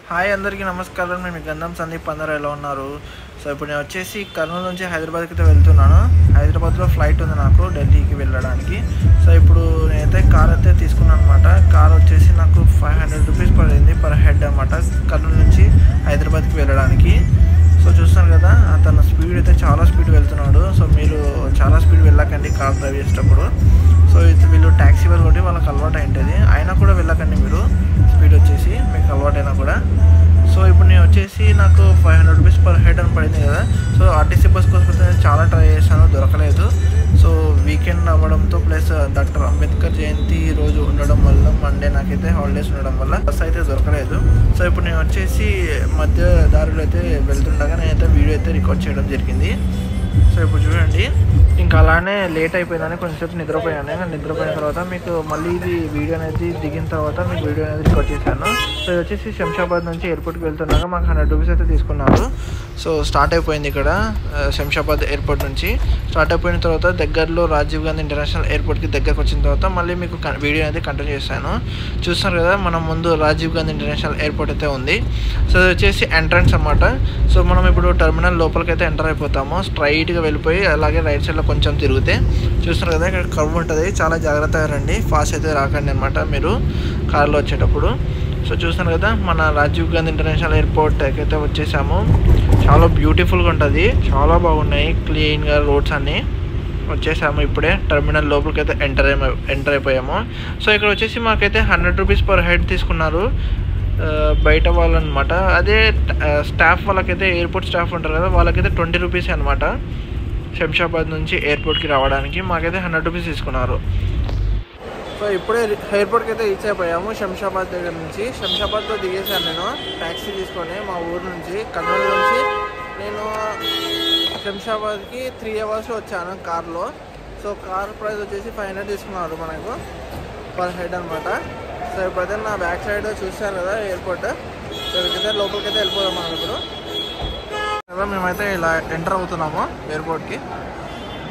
Hi అందరికీ నమస్కారం. నేను గంధం సందీప్. అందరూ ఎలా ఉన్నారు? సో ఇప్పుడు నేను వచ్చేసి కర్నూలు నుంచి హైదరాబాద్కి అయితే వెళ్తున్నాను. హైదరాబాద్లో ఫ్లైట్ ఉంది నాకు ఢిల్లీకి వెళ్ళడానికి. సో ఇప్పుడు నేనైతే కార్ అయితే తీసుకున్నాను అనమాట. కార్ వచ్చేసి నాకు 500 రూపీస్ పడింది పర్ హెడ్ అనమాట, కర్నూలు నుంచి హైదరాబాద్కి వెళ్ళడానికి. సో చూస్తున్నారు కదా, అతను స్పీడ్ అయితే చాలా స్పీడ్ వెళ్తున్నాడు. సో మీరు చాలా స్పీడ్ వెళ్ళకండి కార్ డ్రైవ్ చేసేటప్పుడు. సో వీళ్ళు ట్యాక్సీ వాళ్ళు కొట్టి వాళ్ళకి అలవాటు అయింటుంది, అయినా కూడా వెళ్ళకండి మీరు స్పీడ్ వచ్చేసి, మీకు అలవాటైనా కూడా. సో ఇప్పుడు నేను వచ్చేసి నాకు 500 రూపీస్ పర్ హెడ్ అని పడింది కదా. సో ఆర్టీసీ బస్ కోసం అయితే నేను చాలా ట్రై చేశాను, దొరకలేదు. సో వీకెండ్ అవ్వడంతో ప్లస్ డాక్టర్ అంబేద్కర్ జయంతి రోజు ఉండడం వల్ల, మండే నాకైతే హాలిడేస్ ఉండడం వల్ల బస్ అయితే దొరకలేదు. సో ఇప్పుడు నేను వచ్చేసి మధ్య దారిలో అయితే వెళ్తుండగా నేనైతే వీడియో అయితే రికార్డ్ చేయడం జరిగింది. సో ఇప్పుడు చూడండి, ఇంకా అలానే లేట్ అయిపోయిందని కొంచెంసేపు నిద్రపోయాను. నిద్రపోయిన తర్వాత మీకు మళ్ళీ ఇది వీడియో అనేది దిగిన తర్వాత మీకు వీడియో అనేది రికార్డ్ చేశాను. సో ఇది వచ్చేసి శంషాబాద్ నుంచి ఎయిర్పోర్ట్కి వెళ్తున్నాక మాకు 100 రూపీస్ అయితే తీసుకున్నారు. సో స్టార్ట్ అయిపోయింది ఇక్కడ శంషాబాద్ ఎయిర్పోర్ట్ నుంచి. స్టార్ట్ అయిపోయిన తర్వాత దగ్గరలో రాజీవ్ గాంధీ ఇంటర్నేషనల్ ఎయిర్పోర్ట్కి దగ్గరకు వచ్చిన తర్వాత మళ్ళీ మీకు వీడియో అనేది కంటిన్యూ చేశాను. చూస్తున్నారు కదా, మనం ముందు రాజీవ్ గాంధీ ఇంటర్నేషనల్ ఎయిర్పోర్ట్ అయితే ఉంది. సో ఇది వచ్చేసి ఎంట్రన్స్ అన్నమాట. సో మనం ఇప్పుడు టెర్మినల్ లోపలికైతే ఎంటర్ అయిపోతాము. స్ట్రైట్గా వెళ్ళిపోయి అలాగే రైట్ సైడ్లో కొంచెం తిరిగితే చూస్తున్నారు కదా, ఇక్కడ కర్వ్ ఉంటుంది. చాలా జాగ్రత్తగా రండి, ఫాస్ట్ అయితే రాకండి అనమాట మీరు కార్లో వచ్చేటప్పుడు. సో చూస్తున్నారు కదా, మన రాజీవ్ గాంధీ ఇంటర్నేషనల్ ఎయిర్పోర్ట్ అయితే వచ్చేసాము. చాలా బ్యూటిఫుల్గా ఉంటుంది, చాలా బాగున్నాయి క్లీన్గా రోడ్స్ అన్నీ. వచ్చేసాము ఇప్పుడే టెర్మినల్ లోపలికి అయితే ఎంటర్ అయిపోయాము. సో ఇక్కడ వచ్చేసి మాకైతే 100 రూపీస్ పర్ హెడ్ తీసుకున్నారు బయట వాళ్ళనమాట. అదే స్టాఫ్ వాళ్ళకైతే, ఎయిర్పోర్ట్ స్టాఫ్ ఉంటారు కదా, వాళ్ళకైతే 20 రూపీస్ అనమాట. శంషాబాద్ నుంచి ఎయిర్పోర్ట్కి రావడానికి మాకైతే 100 రూపీస్ తీసుకున్నారు. సో ఇప్పుడే ఎయిర్పోర్ట్కి అయితే రీచ్ అయిపోయాము శంషాబాద్ దగ్గర నుంచి. శంషాబాద్లో దిగేశాను నేను ట్యాక్సీ తీసుకొని మా ఊరు నుంచి. కర్నూలు నుంచి నేను శంషాబాద్కి 3 అవర్స్లో వచ్చాను కార్లో. సో కార్ ప్రైస్ వచ్చేసి 500 తీసుకున్నారు మనకు పర్ హెడ్ అనమాట. సో ఇప్పుడైతే నా బ్యాక్ సైడ్ చూశాను కదా ఎయిర్పోర్ట్. సో ఇక్కడైతే లోపలికైతే వెళ్ళిపోదాం మనం ఇప్పుడు. కదా మేమైతే ఇలా ఎంటర్ అవుతున్నాము ఎయిర్పోర్ట్కి.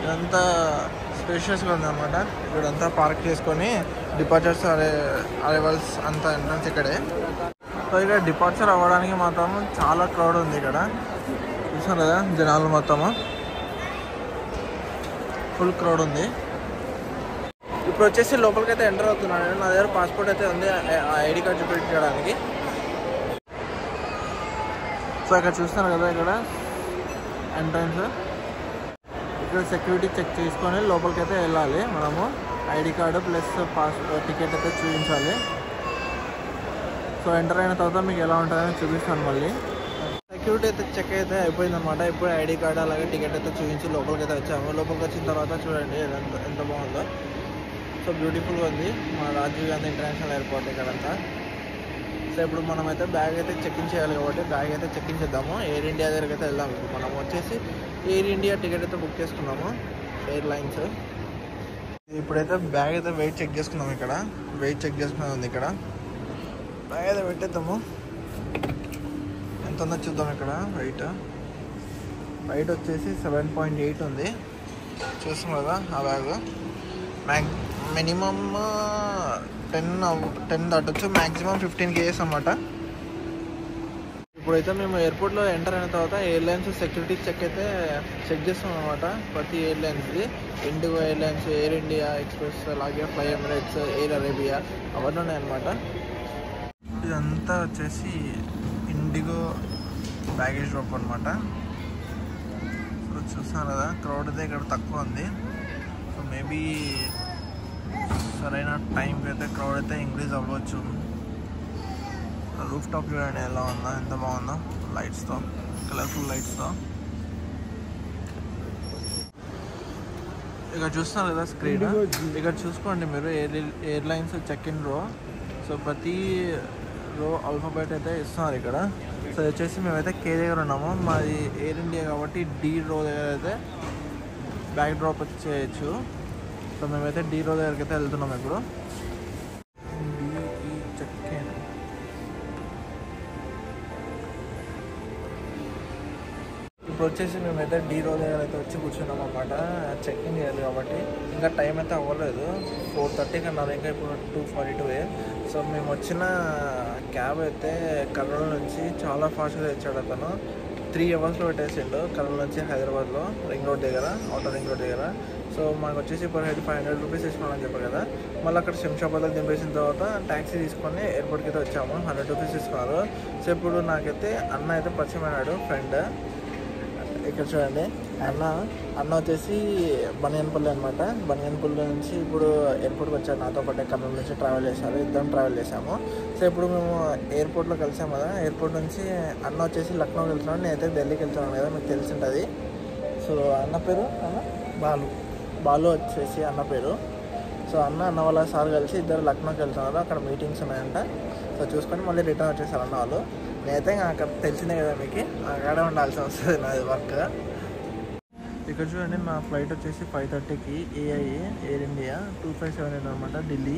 ఇదంతా స్పేషియస్గా ఉందన్నమాట. ఇక్కడంతా పార్క్ చేసుకొని డిపార్చర్స్ అరైవల్స్ అంతా ఎంట్రన్స్ ఇక్కడే. సో ఇక్కడ డిపార్చర్ అవ్వడానికి మాత్రం చాలా క్రౌడ్ ఉంది ఇక్కడ. చూసారు కదా జనాలు మొత్తము ఫుల్ క్రౌడ్ ఉంది. ఇప్పుడు వచ్చేసి లోపలికైతే ఎంటర్ అవుతున్నాను. నా దగ్గర పాస్పోర్ట్ అయితే ఉంది, ఐడి కార్డ్ చూపించడానికి. సో ఇక్కడ చూస్తున్నారు కదా, ఇక్కడ ఎంట్రన్స్. ఇక్కడ సెక్యూరిటీ చెక్ చేసుకొని లోపలికైతే వెళ్ళాలి మనము. ID card plus passport ticket అయితే చూపించాలి. సో ఎంటర్ అయిన తర్వాత మీకు ఎలా ఉంటుందని చూపిస్తాను మళ్ళీ. సెక్యూరిటీ అయితే చెక్ అయితే అయిపోయిందన్నమాట. ఇప్పుడు ఐడి కార్డు అలాగే టికెట్ అయితే చూపించి లోపలికైతే వచ్చాము. లోపలికి వచ్చిన తర్వాత చూడండి ఎంత బాగుందో. సో బ్యూటిఫుల్గా ఉంది మా రాజీవ్ గాంధీ ఇంటర్నేషనల్ ఎయిర్పోర్ట్ ఇక్కడంతా. సో ఇప్పుడు మనమైతే బ్యాగ్ అయితే చెక్ఇన్ చేయాలి కాబట్టి బ్యాగ్ అయితే చెక్ఇన్ చేద్దాము. ఎయిర్ ఇండియా దగ్గరికి అయితే వెళ్దాము. ఇప్పుడు మనం వచ్చేసి ఎయిర్ ఇండియా టికెట్ అయితే బుక్ చేసుకున్నాము, ఎయిర్లైన్స్. ఇప్పుడైతే బ్యాగ్ అయితే వెయిట్ చెక్ చేసుకున్నాము. ఇక్కడ వెయిట్ చెక్ చేసుకునేది ఉంది. ఇక్కడ బ్యాగ్ అయితే పెట్టేద్దాము, ఎంత ఉందో చూద్దాం. ఇక్కడ వెయిట్ వచ్చేసి 7.8 ఉంది. చూస్తున్నాం కదా ఆ బ్యాగ్. మినిమమ్ 10 దాటొచ్చు, మ్యాక్సిమం 15 kgs అన్నమాట. ఇప్పుడైతే మేము ఎయిర్పోర్ట్లో ఎంటర్ అయిన తర్వాత ఎయిర్లైన్స్ సెక్యూరిటీ చెక్ అయితే చెక్ చేస్తాం అనమాట. ప్రతి ఎయిర్లైన్స్ది, IndiGo airlines, Air India Express, అలాగే ఫ్లై ఎమిరేట్స్, ఎయిర్ అరేబియా అవన్నీ ఉన్నాయన్నమాట. ఇదంతా వచ్చేసి ఇండిగో బ్యాగేజ్ డ్రాప్ అనమాట. సో చూస్తున్నారు కదా, క్రౌడ్ అయితే ఇక్కడ తక్కువ ఉంది. సో మేబీ సరైన టైంకి అయితే క్రౌడ్ అయితే ఇంక్రీజ్ అవ్వచ్చు. రూఫ్ టాప్ చూడండి ఎలా ఉందో, ఎంత బాగుందో, లైట్స్తో, కలర్ఫుల్ లైట్స్తో. ఇక్కడ చూస్తున్నారు కదా స్క్రీన్, ఇక్కడ చూసుకోండి మీరు airlines check in row. So ప్రతి రో ఆల్ఫాబెట్ అయితే ఇస్తున్నారు ఇక్కడ. సో వచ్చేసి మేమైతే కే దగ్గర ఉన్నాము. మాది ఎయిర్ ఇండియా కాబట్టి డి రో దగ్గర అయితే బ్యాక్ డ్రాప్ చేయొచ్చు. సో మేమైతే డి రో దగ్గరికి అయితే వెళ్తున్నాము ఇప్పుడు. ఇప్పుడు వచ్చేసి మేమైతే డీ రో దగ్గర అయితే వచ్చి కూర్చున్నాం అన్నమాట. చెక్ఇన్ చేయాలి కాబట్టి ఇంకా టైం అయితే అవ్వలేదు. 4:30 అన్నారు, ఇంకా ఇప్పుడు 2:42. సో మేము వచ్చిన క్యాబ్ అయితే కర్నూలు నుంచి చాలా ఫాస్ట్గా తెచ్చాడు అతను. 3 అవర్స్లో పెట్టేసిండు కర్నూలు నుంచి హైదరాబాద్లో రింగ్ రోడ్ దగ్గర, అవుటర్ రింగ్ రోడ్ దగ్గర. సో మాకు వచ్చేసి పర్ హెడ్ 500 రూపీస్ తీసుకోవాలని చెప్పారు కదా. మళ్ళీ అక్కడ శంషాబాద్లో దింపేసిన తర్వాత ట్యాక్సీ తీసుకొని ఎయిర్పోర్ట్కి అయితే వచ్చాము. 100 రూపీస్ తీసుకున్నారు. సో ఇప్పుడు నాకైతే అన్న అయితే పరిచయం అయినాడు, ఫ్రెండ్. ఇక్కడ చూడండి, అన్న వచ్చేసి బనియన్పల్లి అనమాట. బనియన్పల్లి నుంచి ఇప్పుడు ఎయిర్పోర్ట్కి వచ్చాడు నాతో పాటు. కర్నూలు నుంచి ట్రావెల్ చేశారు, ఇద్దరం ట్రావెల్ చేసాము. సో ఇప్పుడు మేము ఎయిర్పోర్ట్లో కలిసాము కదా. ఎయిర్పోర్ట్ నుంచి అన్న వచ్చేసి లక్నోకి వెళ్తున్నాడు, నేనైతే ఢిల్లీకి వెళ్తున్నాను కదా, మీకు తెలిసి ఉంటుంది. సో అన్న పేరు బాలు వచ్చేసి అన్న పేరు. సో అన్న వాళ్ళ సార్ కలిసి ఇద్దరు లక్నోకి వెళ్తున్నారు, అక్కడ మీటింగ్స్ ఉన్నాయంట. సో చూసుకొని మళ్ళీ రిటర్న్ వచ్చేసారు అన్న వాళ్ళు. నేనైతే అక్కడ తెలిసిందే కదా మీకు, అక్కడే ఉండాల్సి వస్తుంది నాది వర్క్. ఇక్కడ చూడండి, నా ఫ్లైట్ వచ్చేసి 5:30కి ఎయిర్ ఇండియా 2578 అనమాట, ఢిల్లీ.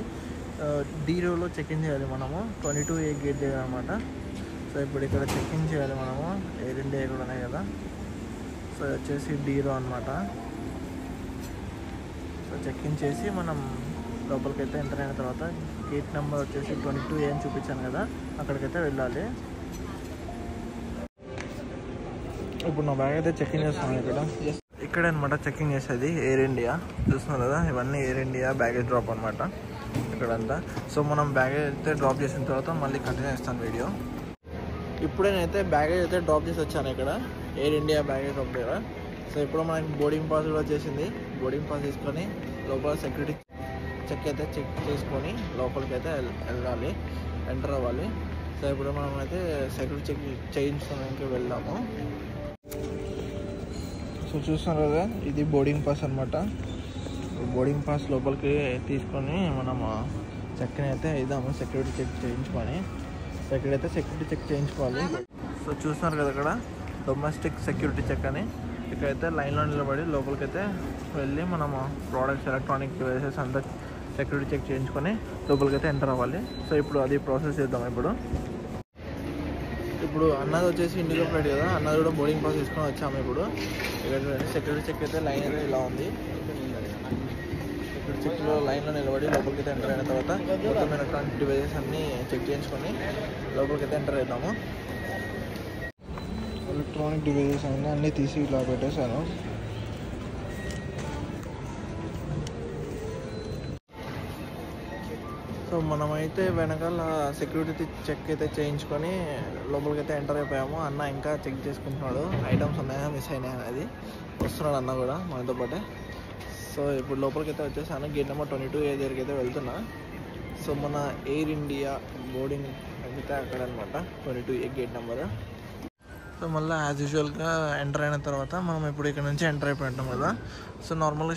డీ రోలో చెక్ఇన్ చేయాలి మనము, 22A గేట్ దగ్గర అనమాట. సో ఇప్పుడు ఇక్కడ చెక్ఇన్ చేయాలి మనము, ఎయిర్ ఇండియా కూడా ఉన్నాయి కదా. సో వచ్చేసి డీ రో అనమాట. సో చెక్ఇన్ చేసి మనం లోపలికైతే ఎంటర్ అయిన తర్వాత గేట్ నెంబర్ వచ్చేసి 22A అని చూపించాను కదా, అక్కడికైతే వెళ్ళాలి. ఇప్పుడు నా బ్యాగ్ అయితే చెక్ఇన్ చేస్తాను ఇక్కడ అనమాట. చెక్ఇన్ చేసేది ఎయిర్ ఇండియా, చూస్తున్నారు కదా, ఇవన్నీ ఎయిర్ ఇండియా బ్యాగేజ్ డ్రాప్ అనమాట ఇక్కడంతా. సో మనం బ్యాగేజ్ అయితే డ్రాప్ చేసిన తర్వాత మళ్ళీ కంటిన్యూ చేస్తాను వీడియో. ఇప్పుడే నేనైతే బ్యాగేజ్ అయితే డ్రాప్ చేసి వచ్చాను ఇక్కడ ఎయిర్ ఇండియా బ్యాగేజ్ డ్రాప్ దగ్గర. సో ఇప్పుడు మనకి బోర్డింగ్ పాస్ కూడా వచ్చేసింది. బోర్డింగ్ పాస్ తీసుకొని లోపల సెక్యూరిటీ చెక్ అయితే చెక్ చేసుకొని లోపలికి అయితే వెళ్ళాలి, ఎంటర్ అవ్వాలి. సో ఇప్పుడు మనం అయితే సెక్యూరిటీ చెక్ చేయించుకోవడానికి వెళ్దాము. సో చూస్తున్నారు కదా, ఇది బోర్డింగ్ పాస్ అనమాట. బోర్డింగ్ పాస్ లోపలికి తీసుకొని మనం చెక్ని అయితే ఇద్దాము, సెక్యూరిటీ చెక్ చేయించుకొని. సో ఇక్కడైతే సెక్యూరిటీ చెక్ చేయించుకోవాలి. సో చూస్తున్నారు కదా, ఇక్కడ డొమెస్టిక్ సెక్యూరిటీ చెక్ అని. ఇక్కడైతే లైన్లో నిలబడి లోపలికైతే వెళ్ళి మనము ప్రోడక్ట్స్, ఎలక్ట్రానిక్ డివైసెస్ అంతా సెక్యూరిటీ చెక్ చేయించుకొని లోపలికైతే ఎంటర్ అవ్వాలి. సో ఇప్పుడు అది ప్రాసెస్ చేద్దాం. ఇప్పుడు అన్నది వచ్చేసి ఇండిగో ఫ్లైట్ కదా, అన్నది కూడా బోర్డింగ్ పాస్ తీసుకొని వచ్చాము. ఇప్పుడు ఇక్కడ సెక్యూరిటీ చెక్ అయితే లైన్ అయితే ఇలా ఉంది. సెక్యూరిటీ చెక్లో లైన్లో నిలబడి లోపలికైతే ఎంటర్ అయిన తర్వాత మొత్తం ఎలక్ట్రానిక్ డివైసెస్ అన్నీ చెక్ చేయించుకొని లోపలికైతే ఎంటర్ అవుతాము. ఎలక్ట్రానిక్ డివైసెస్ అన్నీ తీసి ఇలా పెట్టేశాను. సో మనమైతే వెనకాల సెక్యూరిటీ చెక్ అయితే చేయించుకొని లోపలికైతే ఎంటర్ అయిపోయాము. అన్న ఇంకా చెక్ చేసుకుంటున్నాడు, ఐటమ్స్ ఉన్నాయా మిస్ అయినాయా అనేది. వస్తున్నాడు అన్న కూడా మనతో పాటే. సో ఇప్పుడు లోపలికైతే వచ్చేసాను, గేట్ నెంబర్ 22A దగ్గరికి అయితే వెళ్తున్నా. సో మన ఎయిర్ ఇండియా బోర్డింగ్ అయితే అక్కడ అనమాట, 22A గేట్ నెంబర్. సో మళ్ళీ యాజ్ యూజువల్గా ఎంటర్ అయిన తర్వాత మనం ఇప్పుడు ఇక్కడ నుంచి ఎంటర్ అయిపోయి ఉంటాం కదా. సో నార్మల్గా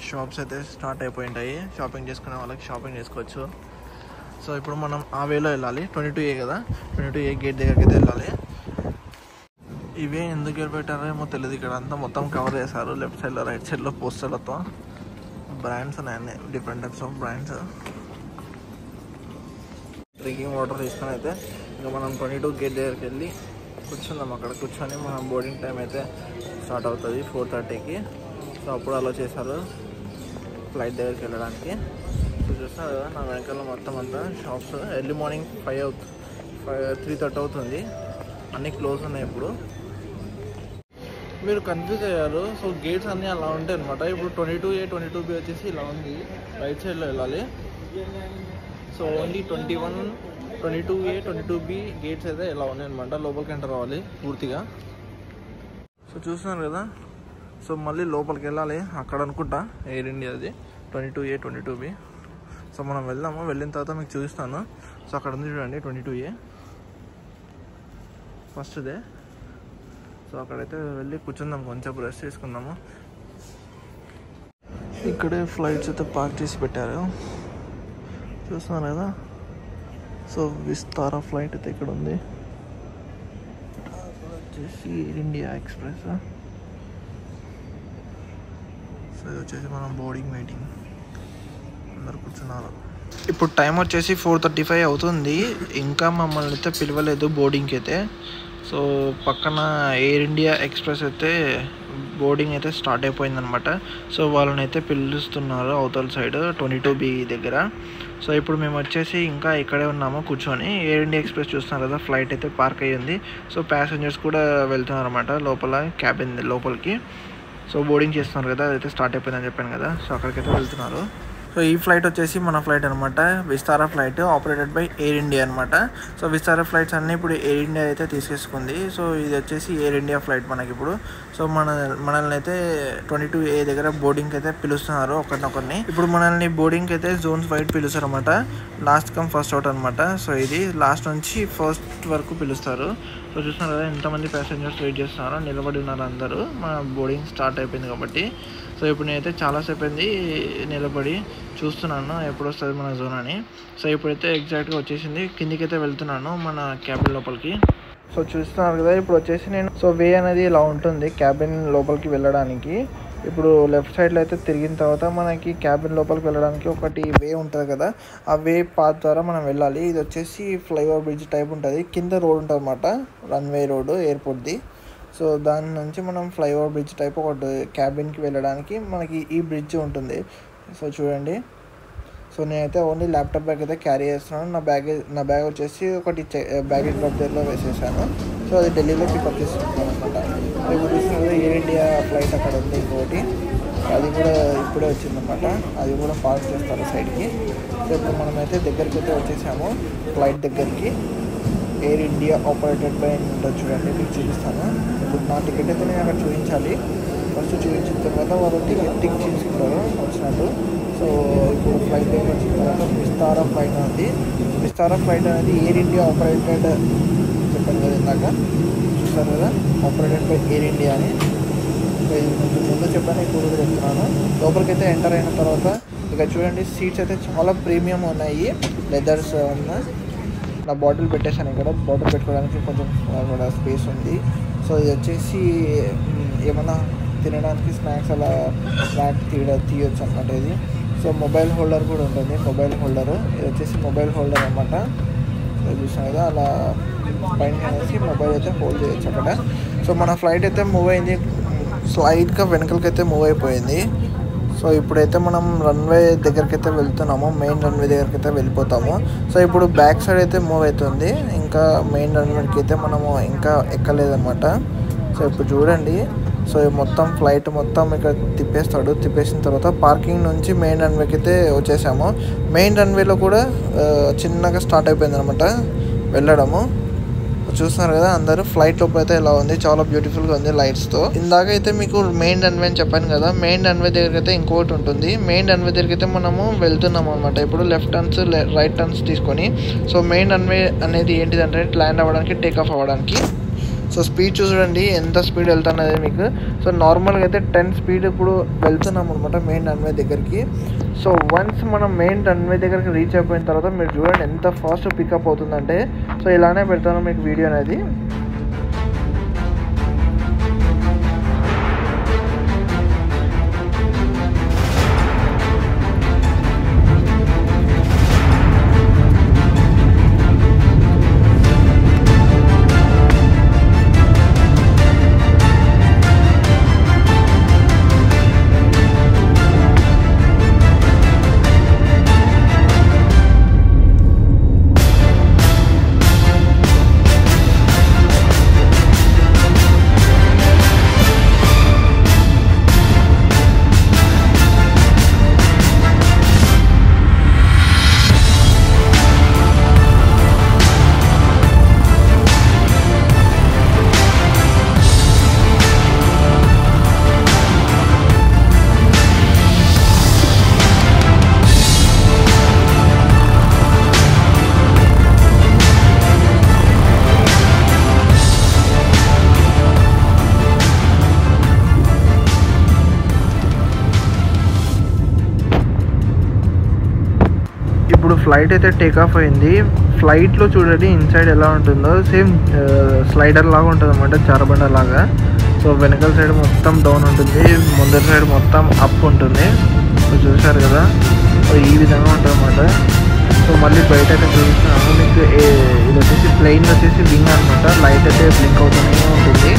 షాప్స్ అయితే స్టార్ట్ అయిపోయి ఉంటాయి. షాపింగ్ చేసుకునే వాళ్ళకి షాపింగ్ చేసుకోవచ్చు. సో ఇప్పుడు మనం ఆ వేలో వెళ్ళాలి, 22A కదా, 22A గేట్ దగ్గరికి అయితే వెళ్ళాలి. ఇవే ఎందుకు వెళ్ళిపెట్టారో ఏమో తెలియదు, ఇక్కడ అంతా మొత్తం కవర్ చేశారు. లెఫ్ట్ సైడ్లో రైట్ సైడ్లో పోస్టర్లతో బ్రాండ్స్ ఉన్నాయండి, different types of brands. Drinking water తీసుకొని అయితే ఇంకా మనం 22 గేట్ దగ్గరికి వెళ్ళి కూర్చుందాం. అక్కడ కూర్చొని మన బోర్డింగ్ టైం అయితే స్టార్ట్ అవుతుంది 4:30కి. సో అప్పుడు అలా చేశారు ఫ్లైట్ దగ్గరికి వెళ్ళడానికి. సో చూస్తున్నారు కదా, నా వెనకాల మొత్తం అంతా షాప్స్. ఎర్లీ మార్నింగ్ 3:30 అవుతుంది, అన్నీ క్లోజ్ ఉన్నాయి. ఇప్పుడు మీరు కన్ఫ్యూజ్ అయ్యారు. సో గేట్స్ అన్నీ అలా ఉంటాయి అనమాట. ఇప్పుడు 22A 22B వచ్చేసి ఇలా ఉంది, రైట్ సైడ్లో వెళ్ళాలి. So only 21, 22A 22B gates అయితే ఇలా ఉన్నాయి అనమాట. లోపలికి ఎంటర్ అవ్వాలి పూర్తిగా. సో చూస్తున్నారు కదా, సో మళ్ళీ లోపలికి వెళ్ళాలి అక్కడ అనుకుంటా ఎయిర్ ఇండియాది 22A 22B. సో మనం వెళ్దాము, వెళ్ళిన తర్వాత మీకు చూపిస్తాను. సో అక్కడ ఉంది చూడండి 22A ఫస్ట్దే. సో అక్కడైతే వెళ్ళి కూర్చుందాం, కొంచెం రెస్ట్ చేసుకుందాము. ఇక్కడే ఫ్లైట్స్ అయితే పార్క్ చేసి పెట్టారు, చూస్తున్నారు కదా. సో విస్తారా ఫ్లైట్ అయితే ఇక్కడ ఉంది, వచ్చేసి ఎయిర్ ఇండియా ఎక్స్ప్రెస్. సో ఇది వచ్చేసి మనం బోర్డింగ్ వెయిటింగ్, అందరు కూర్చున్నారు. ఇప్పుడు టైం వచ్చేసి 4:35 అవుతుంది, ఇంకా మమ్మల్ని అయితే పిలవలేదు బోర్డింగ్కి అయితే. సో పక్కన ఎయిర్ ఇండియా ఎక్స్ప్రెస్ అయితే బోర్డింగ్ అయితే స్టార్ట్ అయిపోయిందనమాట. సో వాళ్ళని అయితే పిలుస్తున్నారు అవతల సైడ్ 22B దగ్గర. సో ఇప్పుడు మేము వచ్చేసి ఇంకా ఇక్కడే ఉన్నాము కూర్చొని. ఎయిర్ ఇండియా ఎక్స్ప్రెస్ చూస్తున్నారు కదా, ఫ్లైట్ అయితే పార్క్ అయ్యింది. సో ప్యాసింజర్స్ కూడా వెళ్తున్నారు అనమాట లోపల క్యాబిన్ లోపలికి. సో బోర్డింగ్ చేస్తున్నారు కదా, అదైతే స్టార్ట్ అయిపోయిందని చెప్పాను కదా. సో అక్కడికైతే వెళ్తున్నారు. సో ఈ ఫ్లైట్ వచ్చేసి మన ఫ్లైట్ అనమాట, Vistara flight operated by air India అనమాట. సో విస్తారా ఫ్లైట్స్ అన్నీ ఇప్పుడు ఎయిర్ ఇండియా అయితే తీసేసుకుంది. సో ఇది వచ్చేసి ఎయిర్ ఇండియా ఫ్లైట్ మనకి ఇప్పుడు. సో మనల్ని అయితే 22A దగ్గర బోర్డింగ్కి అయితే పిలుస్తున్నారు ఒకరినొకరిని. ఇప్పుడు మనల్ని బోర్డింగ్కి అయితే జోన్స్ వైడ్ పిలుస్తారు అనమాట, లాస్ట్ కమ్ ఫస్ట్ అవుట్ అనమాట. సో ఇది లాస్ట్ నుంచి ఫస్ట్ వరకు పిలుస్తారు. సో చూస్తున్నారు కదా ఎంతమంది ప్యాసింజర్స్ వెయిట్ చేస్తున్నారో, నిలబడి ఉన్నారు అందరూ. మన బోర్డింగ్ స్టార్ట్ అయిపోయింది కాబట్టి. సో ఇప్పుడు నేనైతే చాలాసేపు అయింది నిలబడి చూస్తున్నాను ఎప్పుడు వస్తుంది మన జోన్ అని. సో ఇప్పుడైతే ఎగ్జాక్ట్గా వచ్చేసింది, కిందికి అయితే వెళ్తున్నాను మన క్యాబిన్ లోపలికి. సో చూస్తున్నారు కదా ఇప్పుడు వచ్చేసి నేను. సో వే అనేది ఇలా ఉంటుంది క్యాబిన్ లోపలికి వెళ్ళడానికి. ఇప్పుడు లెఫ్ట్ సైడ్లో అయితే తిరిగిన తర్వాత మనకి క్యాబిన్ లోపలికి వెళ్ళడానికి ఒకటి వే ఉంటుంది కదా, ఆ వే పాత్ ద్వారా మనం వెళ్ళాలి. ఇది వచ్చేసి ఫ్లైఓవర్ బ్రిడ్జ్ టైప్ ఉంటుంది, కింద రోడ్ ఉంటుంది అన్నమాట, రన్వే రోడ్ ఎయిర్పోర్ట్ది. సో దాని నుంచి మనం ఫ్లైఓవర్ బ్రిడ్జ్ టైప్ ఒకటి క్యాబిన్కి వెళ్ళడానికి మనకి ఈ బ్రిడ్జ్ ఉంటుంది. సో చూడండి. సో నేనైతే ఓన్లీ ల్యాప్టాప్ బ్యాగ్ అయితే క్యారీ చేస్తున్నాను. నా బ్యాగ్ వచ్చేసి ఒకటి బ్యాగేజ్ డ్రాప్ దగ్గరలో వేసేసాను. సో అది ఢిల్లీలో పికప్ చేసుకుంటాను అనమాట. ఇప్పుడు చూసినది ఎయిర్ ఇండియా ఫ్లైట్ అక్కడ ఉంది ఇంకోటి, అది కూడా ఇప్పుడే వచ్చిందన్నమాట. అది కూడా పార్క్ చేస్తారు సైడ్కి. సో ఇప్పుడు మనమైతే దగ్గరికి అయితే వచ్చేసాము ఫ్లైట్ దగ్గరికి. ఎయిర్ ఇండియా ఆపరేటెడ్ బై ఉంటుంది చూడండి, మీకు చూపిస్తాను. ఇప్పుడు నా టికెట్ అయితే నేను అక్కడ చూపించాలి. ఫస్ట్ చూపించిన తర్వాత వాళ్ళు టికెట్ తీసుకుంటారు వచ్చినట్టు. సో ఇప్పుడు ఫ్లైట్ దగ్గర వచ్చిన తర్వాత విస్తారా ఫ్లైట్ ఉంది. విస్తారా ఫ్లైట్ అనేది ఎయిర్ ఇండియా ఆపరేటెడ్ చెప్పాను కదా ఇందాక, చూస్తారు కదా, ఆపరేటెడ్ బై ఎయిర్ ఇండియా అని. సో ఇది ముందు చెప్పాను, ఇప్పుడు కూడా చెప్తున్నాను. లోపలికైతే ఎంటర్ అయిన తర్వాత ఇక చూడండి సీట్స్ అయితే చాలా ప్రీమియం ఉన్నాయి, లెదర్స్ ఉన్నాయి. నా బాటిల్ పెట్టేసాను ఇక్కడ, బాటిల్ పెట్టుకోవడానికి కొంచెం కూడా స్పేస్ ఉంది. సో ఇది వచ్చేసి ఏమన్నా తినడానికి స్నాక్స్ అలా తీయొచ్చు అనమాట ఇది. సో మొబైల్ హోల్డర్ కూడా ఉంటుంది, మొబైల్ హోల్డర్. ఇది వచ్చేసి మొబైల్ హోల్డర్ అనమాట. చూసాం కదా, అలా పైన అనేసి మొబైల్ అయితే హోల్డ్ చేయొచ్చు అక్కడ. సో మన ఫ్లైట్ అయితే మూవ్ అయింది, స్లైడ్గా వెనకలకైతే మూవ్ అయిపోయింది. సో ఇప్పుడైతే మనం రన్వే దగ్గరికి అయితే వెళ్తున్నాము, మెయిన్ రన్వే దగ్గరికి అయితే వెళ్ళిపోతాము. సో ఇప్పుడు బ్యాక్ సైడ్ అయితే మూవ్ అవుతుంది, ఇంకా మెయిన్ రన్వేకి అయితే మనము ఇంకా ఎక్కలేదన్నమాట. సో ఇప్పుడు చూడండి, సో మొత్తం ఫ్లైట్ మొత్తం ఇక్కడ తిప్పేస్తాడు. తిప్పేసిన తర్వాత పార్కింగ్ నుంచి మెయిన్ రన్వేకి అయితే వచ్చేసాము. మెయిన్ రన్వేలో కూడా చిన్నగా స్టార్ట్ అయిపోయింది అనమాట వెళ్ళడము. చూస్తున్నారు కదా అందరూ, ఫ్లైట్ లోపల అయితే ఇలా ఉంది, చాలా బ్యూటిఫుల్గా ఉంది లైట్స్తో. ఇందాక అయితే మీకు మెయిన్ రన్వే అని చెప్పాను కదా, మెయిన్ రన్వే దగ్గరికి అయితే ఇంకోటి ఉంటుంది. మెయిన్ రన్వే దగ్గరికి అయితే మనము వెళ్తున్నాము అనమాట. ఇప్పుడు లెఫ్ట్ టర్న్స్ రైట్ టర్న్స్ తీసుకొని. సో మెయిన్ రన్వే అనేది ఏంటిదంటే ల్యాండ్ అవ్వడానికి, టేక్ ఆఫ్ అవ్వడానికి. సో స్పీడ్ చూడండి ఎంత స్పీడ్ వెళ్తున్నది మీకు. సో నార్మల్గా అయితే 10 స్పీడ్ ఇప్పుడు వెళ్తున్నాం అనమాట మెయిన్ రన్వే దగ్గరికి. సో వన్స్ మనం మెయిన్ రన్వే దగ్గరికి రీచ్ అయిపోయిన తర్వాత మీరు చూడండి ఎంత ఫాస్ట్ పికప్ అవుతుందంటే. సో ఇలానే పెడతాను మీకు వీడియో అనేది. ఇప్పుడు ఫ్లైట్ అయితే టేక్ ఆఫ్ అయింది. ఫ్లైట్లో చూడండి ఇన్సైడ్ ఎలా ఉంటుందో, సేమ్ స్లైడర్ లాగా ఉంటుంది అన్నమాట, జారబండ లాగా. సో వెనకాల సైడ్ మొత్తం డౌన్ ఉంటుంది, ముందర సైడ్ మొత్తం అప్ ఉంటుంది. సో చూసారు కదా, సో ఈ విధంగా ఉంటుంది అన్నమాట. సో మళ్ళీ బయట అయితే చూపిస్తున్నాను మీకు. మీకు ఇది వచ్చేసి ప్లెయిన్ వచ్చేసి వింగ్ అనమాట. లైట్ అయితే బ్లింక్ అవుతూనే ఉంటుంది.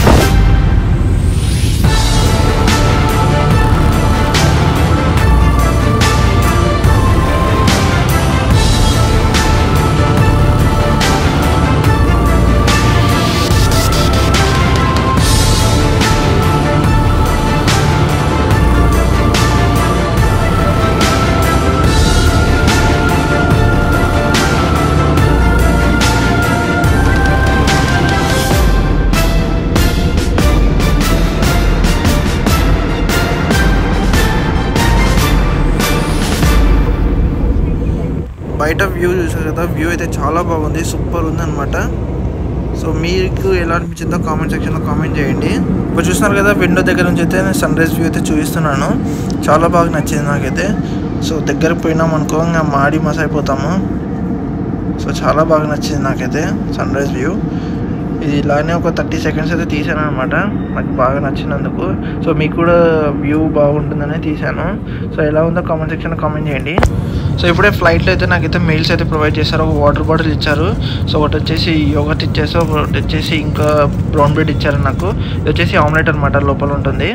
బయట వ్యూ చూసారు కదా, వ్యూ అయితే చాలా బాగుంది, సూపర్ ఉంది అనమాట. సో మీకు ఎలా అనిపించిందో కామెంట్ సెక్షన్లో కామెంట్ చేయండి. ఇప్పుడు చూస్తున్నారు కదా, విండో దగ్గర నుంచి అయితే నేను సన్ రైజ్ వ్యూ అయితే చూపిస్తున్నాను. చాలా బాగా నచ్చింది నాకైతే. సో దగ్గరకు పోయినాం అనుకో ఇంకా మాడి మస్ అయిపోతాము. సో చాలా బాగా నచ్చింది నాకైతే సన్ రైజ్ వ్యూ. ఇది ఇలానే ఒక 30 సెకండ్స్ అయితే తీసాను అనమాట, నాకు బాగా నచ్చినందుకు. సో మీకు కూడా వ్యూ బాగుంటుందనే తీసాను. సో ఎలా ఉందో కామెంట్ సెక్షన్లో కామెంట్ చేయండి. సో ఇప్పుడే ఫ్లైట్లో అయితే నాకైతే మెయిల్స్ అయితే ప్రొవైడ్ చేశారు. ఒక వాటర్ బాటిల్ ఇచ్చారు. సో ఒకటి వచ్చేసి యోగర్ట్ ఇచ్చేసి, ఒకటి వచ్చేసి ఇంకా బ్రౌన్ బ్రెడ్ ఇచ్చారు నాకు. ఇది వచ్చేసి ఆమ్లెట్ అనమాట, లోపల ఉంటుంది.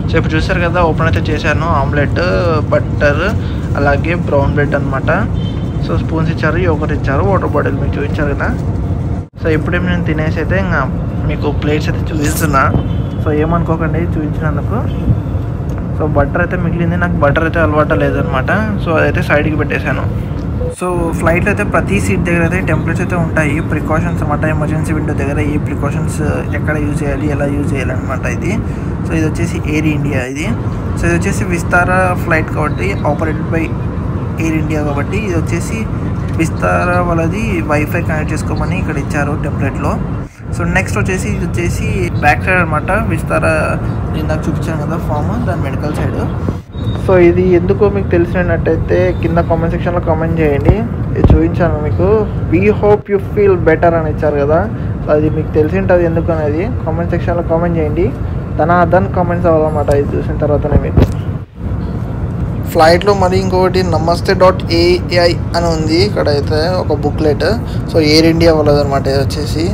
సో ఇప్పుడు చూసారు కదా, ఓపెన్ అయితే చేశాను. ఆమ్లెట్, బట్టర్, అలాగే బ్రౌన్ బ్రెడ్ అనమాట. సో స్పూన్స్ ఇచ్చారు, యోగర్ట్ ఇచ్చారు, వాటర్ బాటిల్ మీకు చూపించారు కదా. సో ఇప్పుడే నేను తినేసి అయితే ఇంకా మీకు ప్లేట్స్ అయితే చూపిస్తున్నా. సో ఏమనుకోకండి చూపించినందుకు. సో బటర్ అయితే మిగిలింది, నాకు బటర్ అయితే అలవాటు లేదనమాట. సో అదైతే సైడ్కి పెట్టేశాను. సో ఫ్లైట్లో అయితే ప్రతి సీట్ దగ్గర అయితే టెంప్లెట్స్ అయితే ఉంటాయి, ప్రికాషన్స్ అనమాట. ఎమర్జెన్సీ విండో దగ్గర ఈ ప్రికాషన్స్ ఎక్కడ యూజ్ చేయాలి, ఎలా యూజ్ చేయాలి అనమాట ఇది. సో ఇది వచ్చేసి ఎయిర్ ఇండియా ఇది. సో ఇది వచ్చేసి విస్తారా ఫ్లైట్ కాబట్టి, ఆపరేటెడ్ బై ఎయిర్ ఇండియా కాబట్టి, ఇది వచ్చేసి విస్తారా వాళ్ళది వైఫై కనెక్ట్ చేసుకోమని ఇక్కడ ఇచ్చారు టెంప్లెట్లో. సో నెక్స్ట్ వచ్చేసి ఇది వచ్చేసి బ్యాక్ సైడ్ అనమాట, విస్తారా నేను నాకు చూపించాను కదా ఫామ్, దాని మెడికల్ సైడ్. సో ఇది ఎందుకో మీకు తెలిసినట్టయితే కింద కామెంట్ సెక్షన్లో కామెంట్ చేయండి. ఇది చూపించాను మీకు. We hope you feel better అని ఇచ్చారు కదా. సో అది మీకు తెలిసి ఉంటుంది ఎందుకు అనేది కామెంట్ సెక్షన్లో కామెంట్ చేయండి. దాని కామెంట్స్ అవ్వాలన్నమాట ఇది చూసిన తర్వాతనే మీకు. ఫ్లైట్లో మరి ఇంకొకటి namaste.ai అని ఉంది ఇక్కడ అయితే ఒక బుక్లెట్. సో ఎయిర్ ఇండియా వాళ్ళది అనమాట ఇది వచ్చేసి.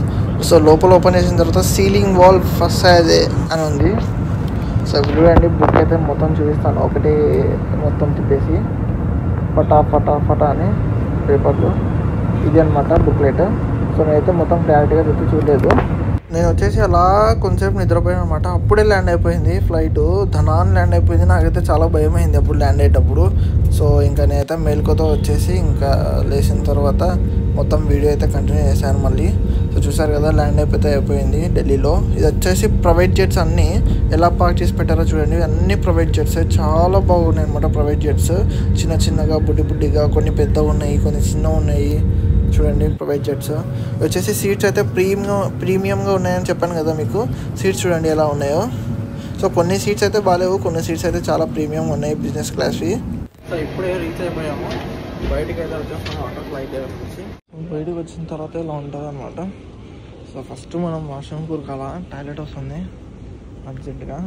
సో లోపల ఓపెన్ చేసిన తర్వాత సీలింగ్ వాల్ ఫసాదే అని ఉంది. సో ఇప్పుడు చూడండి, బుక్ అయితే మొత్తం చూపిస్తాను ఒకటి మొత్తం తిప్పేసి, ఫటా అని పేపర్లు. ఇది అనమాట బుక్లెట్. సో నేనైతే మొత్తం క్లారిటీగా చెప్పి చూడలేదు. నేను వచ్చేసి అలా కొంచెంసేపు నిద్రపోయాను అనమాట. అప్పుడే ల్యాండ్ అయిపోయింది ఫ్లైట్, ధనాన్ని ల్యాండ్ అయిపోయింది. నాకైతే చాలా భయం అయింది అప్పుడు ల్యాండ్ అయ్యేటప్పుడు. సో ఇంకా నేనైతే మేల్కోతో వచ్చేసి ఇంకా లేచిన తర్వాత మొత్తం వీడియో అయితే కంటిన్యూ చేశాను మళ్ళీ. సో చూసారు కదా, ల్యాండ్ అయిపోయింది ఢిల్లీలో. ఇది వచ్చేసి ప్రైవేట్ జెట్స్ అన్నీ ఎలా పార్క్ చేసి పెట్టారో చూడండి. అన్నీ ప్రైవేట్ జెట్స్, చాలా బాగున్నాయి అనమాట ప్రైవేట్ జెట్స్. చిన్నగా బుడ్డిగా, కొన్ని పెద్దగా ఉన్నాయి, కొన్ని చిన్నగా ఉన్నాయి. చూడండి ప్రైవేట్ జెట్స్ వచ్చేసి. సీట్స్ అయితే ప్రీమియంగా ఉన్నాయని చెప్పాను కదా మీకు. సీట్స్ చూడండి ఎలా ఉన్నాయో. సో కొన్ని సీట్స్ అయితే బాగాలేవు, కొన్ని సీట్స్ అయితే చాలా ప్రీమియంగా ఉన్నాయి, బిజినెస్ క్లాస్వి. సో ఇప్పుడే రీచ్ అయిపోయాము, బయటికి అయితే వచ్చేస్తాము ఆటో ఫ్లైట్ వచ్చేసి. బయటకు వచ్చిన తర్వాత ఇలా ఉంటుంది అనమాట. సో ఫస్ట్ మనం వాష్రూమ్ కూరకాల, టాయిలెట్ వస్తుంది అర్జెంటుగా.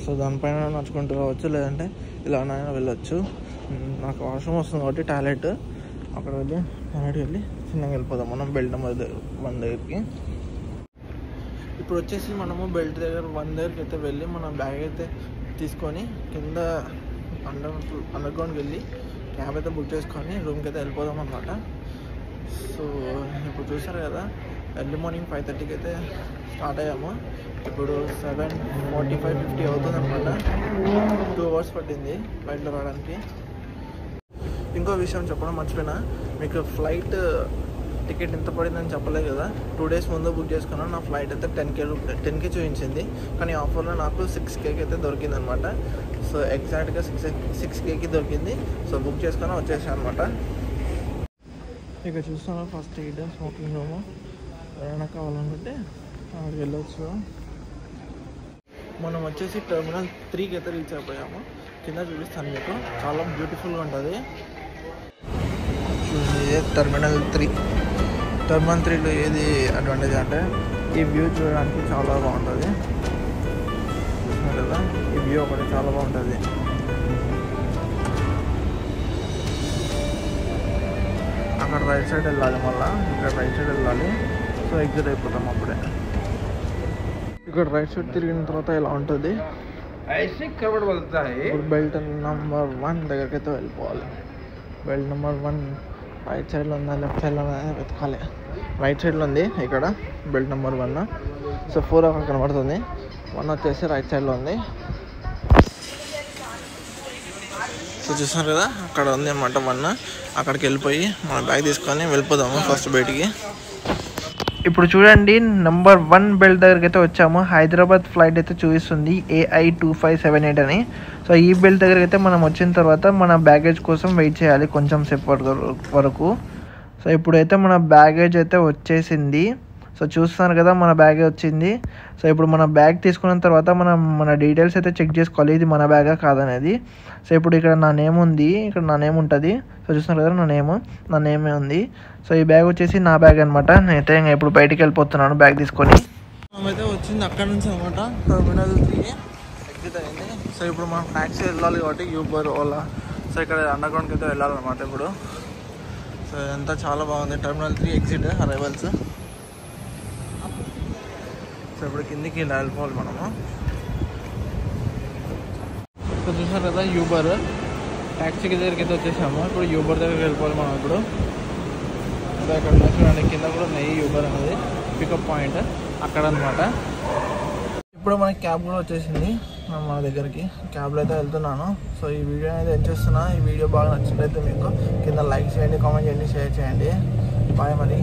సో దానిపైన నడుచుకుంటూ రావచ్చు, లేదంటే ఇలానైనా వెళ్ళొచ్చు. నాకు వాష్రూమ్ వస్తుంది కాబట్టి టాయిలెట్ అక్కడ వెళ్ళి చిన్నగా వెళ్ళిపోదాం మనం బెల్ట్ వన్ దగ్గరికి. ఇప్పుడు వచ్చేసి మనము బెల్ట్ దగ్గర వన్ దగ్గరికి అయితే వెళ్ళి మన బ్యాగ్ అయితే తీసుకొని కింద అండర్ గ్రౌండ్కి వెళ్ళి క్యాబ్ అయితే బుక్ చేసుకొని రూమ్కి అయితే వెళ్ళిపోదాం అనమాట. సో ఇప్పుడు చూసారు కదా, ఎర్లీ మార్నింగ్ 5:30కి అయితే స్టార్ట్ అయ్యాము. ఇప్పుడు 7:45-50 అవుతుంది అనమాట. 2 hours పట్టింది ఫ్లైట్లో రావడానికి. ఇంకో విషయం చెప్పడం మర్చిపోయినా, మీకు ఫ్లైట్ టికెట్ ఎంత పడిందని చెప్పలేదు కదా. 2 days ముందు బుక్ చేసుకున్నాను. నా ఫ్లైట్ అయితే 10K చూపించింది, కానీ ఆఫర్లో నాకు 6Kకి అయితే దొరికింది అనమాట. సో ఎగ్జాక్ట్గా 6Kకి దొరికింది. సో బుక్ చేసుకొని వచ్చేసాను అనమాట. ఇక చూస్తున్నాను ఫస్ట్ ఎయిడ్ స్మోకింగ్ రూము. ఎవరైనా కావాలనుకుంటే అక్కడికి వెళ్ళవచ్చు. మనం వచ్చేసి టెర్మినల్ 3కి అయితే రీచ్ అయిపోయాము. కింద చూపిస్తాను మీకు, చాలా బ్యూటిఫుల్గా ఉంటుంది. టెర్మినల్ 3లో ఏది అడ్వాంటేజ్ అంటే ఈ వ్యూ చూడడానికి చాలా బాగుంటుంది కదా. ఈ వ్యూ ఒకటి చాలా బాగుంటుంది. అక్కడ రైట్ సైడ్ వెళ్ళాలి, మళ్ళీ ఇక్కడ రైట్ సైడ్ వెళ్ళాలి. సో ఎగ్జిట్ అయిపోతాం అప్పుడే. ఇక్కడ రైట్ సైడ్ తిరిగిన తర్వాత ఇలా ఉంటుంది. ఇప్పుడు బెల్ట్ నెంబర్ 1 దగ్గరికి అయితే వెళ్ళిపోవాలి. బెల్ట్ నెంబర్ 1 రైట్ సైడ్లో ఉందా లెఫ్ట్ సైడ్లో ఉందా వెతకాలి. రైట్ సైడ్లో ఉంది ఇక్కడ బెల్ట్ నెంబర్ 1. సో 4 అక్కడ కనబడుతుంది. 1 వచ్చేసి రైట్ సైడ్లో ఉంది. సో చూస్తున్నారు కదా అక్కడ ఉంది అన్నమాట 1. అక్కడికి వెళ్ళిపోయి మన బ్యాగ్ తీసుకొని వెళ్ళిపోదాము ఫస్ట్ బయటికి. ఇప్పుడు చూడండి నెంబర్ 1 బెల్ట్ దగ్గరికి అయితే వచ్చాము. హైదరాబాద్ ఫ్లైట్ అయితే చూపిస్తుంది AI 2578 అని. సో ఈ బెల్ట్ దగ్గరికి అయితే మనం వచ్చిన తర్వాత మన బ్యాగేజ్ కోసం వెయిట్ చేయాలి కొంచెం సేపు వరకు. సో ఇప్పుడైతే మన బ్యాగేజ్ అయితే వచ్చేసింది. సో చూస్తున్నారు కదా మన బ్యాగే వచ్చింది. సో ఇప్పుడు మన బ్యాగ్ తీసుకున్న తర్వాత మన డీటెయిల్స్ అయితే చెక్ చేసుకోవాలి ఇది మన బ్యాగా కాదనేది. సో ఇప్పుడు ఇక్కడ నా నేమ్ ఉంది, ఇక్కడ నా నేమ్ ఉంటుంది. సో చూస్తున్నారు కదా నా నేమే ఉంది. సో ఈ బ్యాగ్ వచ్చేసి నా బ్యాగ్ అనమాట. నేనైతే ఇంకా ఇప్పుడు బయటికి వెళ్ళిపోతున్నాను బ్యాగ్ తీసుకొని. మేమైతే వచ్చింది అక్కడ నుంచి అనమాట. టర్మినల్ 3 ఎగ్జిట్ అయింది. సో ఇప్పుడు మనం ట్యాక్సీ వెళ్ళాలి కాబట్టి యూబర్, ఓలా. సో ఇక్కడ అండర్గ్రౌండ్కి అయితే వెళ్ళాలన్నమాట ఇప్పుడు. సో అంతా చాలా బాగుంది. Terminal 3 exit arrivals. సో ఇప్పుడు కిందికి ఇలా వెళ్ళిపోవాలి మనము. సో చూసారు కదా యూబర్ ట్యాక్సీకి దగ్గరికి అయితే వచ్చేసాము. ఇప్పుడు యూబర్ దగ్గరికి వెళ్ళిపోవాలి మనం ఇప్పుడు. సో అక్కడ చూడండి కింద కూడా ఉన్నాయి యూబర్ అనేది పికప్ పాయింట్ అక్కడ అనమాట. ఇప్పుడు మనకి క్యాబ్ కూడా వచ్చేసింది మన దగ్గరికి. క్యాబ్లో అయితే వెళ్తున్నాను. సో ఈ వీడియో అయితే ఎంజాయ్ చేస్తున్నా. ఈ వీడియో బాగా నచ్చినట్లయితే మీకు కింద లైక్ చేయండి, కామెంట్ చేయండి, షేర్ చేయండి. బాయ్ మరి.